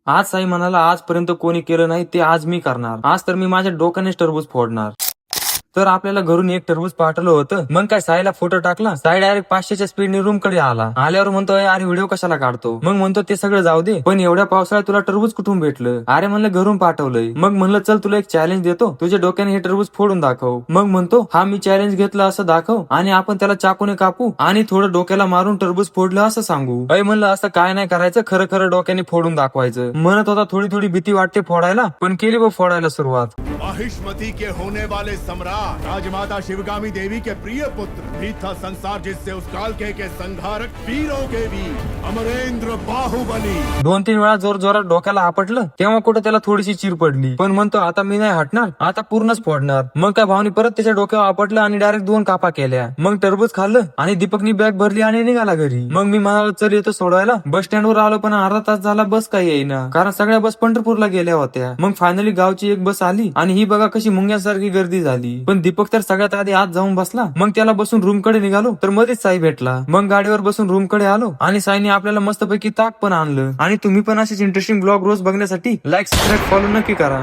आज साई म्हणाला आजपर्यंत कोणी केलं नाही ते आज मी करणार. आज तर मी माझ्या डोक्यानेच टरबूज फोडणार. तर आपल्याला घरून एक टरबूज पाठवलं होतं. मग काय साईला फोटो टाकला. साई डायरेक्ट 500च्या स्पीडने रूम कडे आला. आल्यावर म्हणतो अरे व्हिडिओ कशाला काढतो. मग म्हणतो ते सगळं जाऊ दे, पण एवढ्या पावसाळ्यात तुला टरबूज कुठून भेटलं. अरे म्हणलं घरून पाठवलंय. मग म्हणलं चल तुला एक चॅलेंज देतो, तुझ्या डोक्याने हे टरबूज फोडून दाखव. मग म्हणतो हा मी चॅलेंज घेतलं असं दाखव आणि आपण त्याला चाकूने कापू आणि थोडं डोक्याला मारून टरबूज फोडलं असं सांगू. म्हणलं असं काय नाही करायचं, खरं खरं डोक्याने फोडून दाखवायचं. म्हणत होता थोडी थोडी भीती वाटते फोडायला, पण केली बघ फोडायला सुरुवात. माहिष्मती के होने वाले सम्राट राजमाता शिवगामी देवी के प्रिय पुत्र भी था संसार जिससे उस काल के संहारक वीरों के वीर अमरेंद्र बाहुबली. 2-3 वेळा जोर जोरात डोक्याला आपटलं तेव्हा कुठं त्याला थोडीशी चिर पडली, पण म्हणतो आता मी नाही हटणार, आता पूर्णच फोडणार. मग काय भावनी परत त्याच्या डोक्यावर आपटलं आणि डायरेक्ट 2 कापा केल्या. मग टरबूज खाल्लं आणि दीपकनी बॅग भरली आणि निघाला घरी. मग मी म्हणालो चल येतो सोडवायला. बस स्टँडवर आलो पण अर्धा तास झाला बस काही येईना, कारण सगळ्या बस पंढरपूरला गेल्या होत्या. मग फायनली गावची एक बस आली आणि ही बघा कशी मुंग्यांसारखी गर्दी झाली. पण दीपक तर सगळ्यात आधी आत जाऊन बसला. मग त्याला बसून रूम कडे निघालो तर मध्येच साई भेटला. मग गाडीवर बसून रूम कडे आलो आणि साईने आपल्याला मस्तपैकी ताक पण आणलं. आणि तुम्ही पण असेच इंटरेस्टिंग ब्लॉग रोज बघण्यासाठी लाईक, सबस्क्राईब, फॉलो नक्की करा.